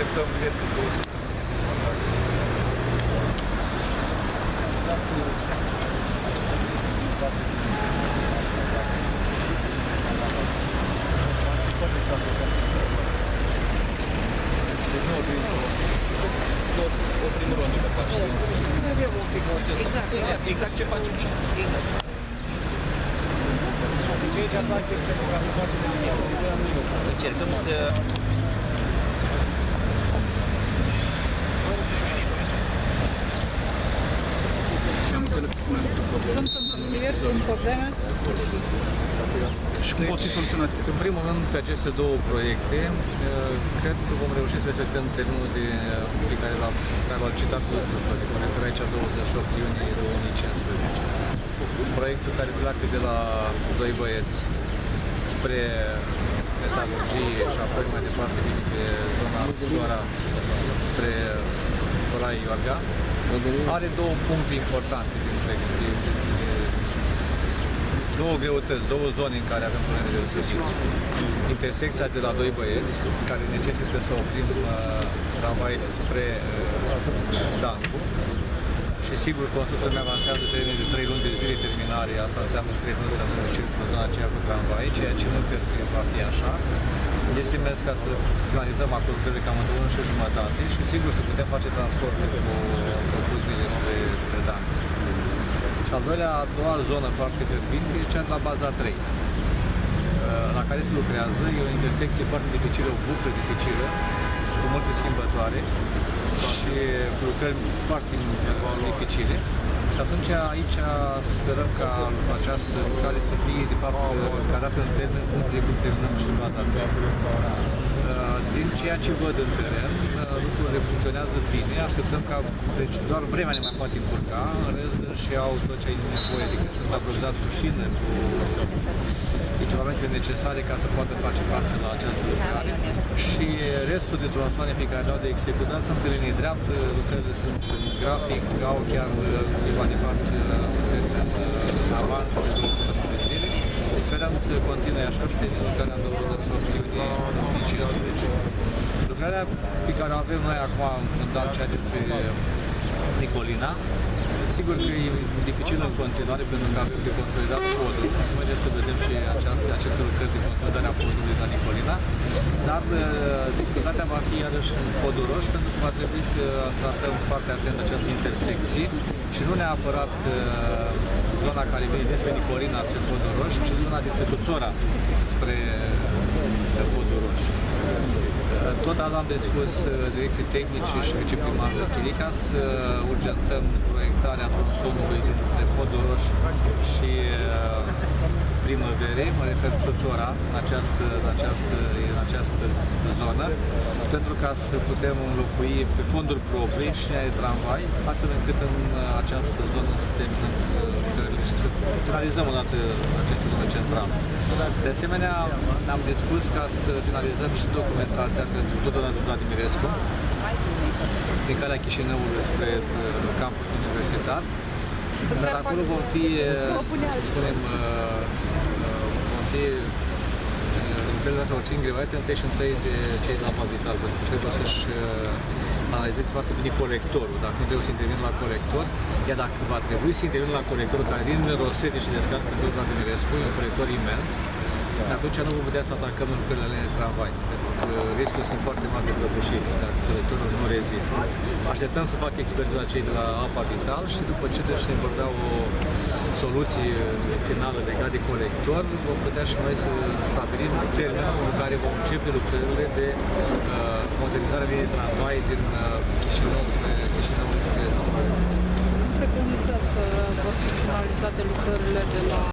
așteptăm, cred că 2 săptămâni. Oprim rondul pe pași. Exact ce facem și încercăm să... Am înțeles că sunt întârzieri, sunt probleme. Și cum pot fi soluționate? În primul rând, pe aceste două proiecte, cred că vom reuși să respectăm termenul pe care l-a citat Cuvântul, adică mă refer aici 28 iunie 2015. Proiectul care pleacă de la Doi Băieți spre metalurgie și apoi mai departe vine pe zona Zora spre Oraie Iorga, are două puncte importante din două greutăți, două zone în care avem probleme de deosebire. Intersecția de la Doi Băieți, care necesită să oprim tramvaile spre Dancu. Și sigur, constructorul meu avansează termenul de 3 luni de zile terminare, asta înseamnă 3 luni să nu circulă zona aceea cu tramvai, ceea ce nu cred că va fi așa. Este mers ca să finalizăm acordul cam într-o lună și jumătate și sigur să putem face transportul cu producțiile spre Dancu. Și a doua zonă foarte fierbinte este cea de la baza 3, la care se lucrează. E o intersecție foarte dificilă, o buclă dificilă, cu multe schimbătoare și cu lucrări foarte dificile. Și atunci aici sperăm ca această lucrare să fie de fapt cadată în termen în funcție de cum terminăm și baza 3. Din ceea ce văd în teren, lucrurile funcționează bine, așteptăm ca, deci doar vremea ne mai poate încurca, în rest și au tot ce ai nevoie, adică sunt aprovizați cu șină, cu echipamentele necesare ca să poată face față la această lucrare și restul de tronsoane pe care le-au de executat sunt în linie dreaptă, lucrările sunt în grafic, au chiar câteva de față în avans de 2 săptămâni de zile. Sperăm să continue așa și termină lucrarea în 28 iunie 2015. Lucrarea pe care o avem noi acum în Dacia despre Nicolina, sigur că e dificil în continuare pentru că avem de consolidat podul. Să mergem să vedem și aceste lucrări de consolidare a podului la Nicolina, dar dificultatea va fi iarăși în podul roș, pentru că va trebui să tratăm foarte atent această intersecție și nu neapărat zona care vine despre Nicolina spre podul roș, ci zona despre Tuțora spre podul roș. Tot azi am spus direcții tehnice și viceprimarul Chirica să urgentăm proiectarea tronsonului dintre Podul Roș și Primăvere, mă refer Tuțora, în această zonă, pentru ca să putem înlocui pe fonduri proprii și de tramvai, astfel încât în această zonă să terminăm lucrările și să finalizăm odată această zonă centrală. De asemenea, am dispus ca să finalizăm și documentația pentru Totodată Vladimirescu, din calea Chișinăului spre campul universitar, dar acolo vom fi, să spunem, lucrările astea vor fi îngreunate întâi și întâi de cei de la Apa Vital, pentru că trebuie să-și analizeze foarte bine corectorul, dacă nu trebuie să intervin la corector, iar dacă va trebui să intervin la corectorul care din Rosete și descarcă pe tot Vladimirescu, e un corector imens, atunci nu vom putea să atacăm lucrările de tramvai, pentru că riscurile sunt foarte mari de prăbușire, dacă colectorul nu rezistă. Așteptăm să facă expertiza cei de la Apa Vital și după ce ne vor da o soluție finală legată de colector, vom putea și noi să stabilim termenul în care vom începe lucrările de modernizare de tramvai din Chișinău spre Preconizați că vor fi finalizate lucrările de la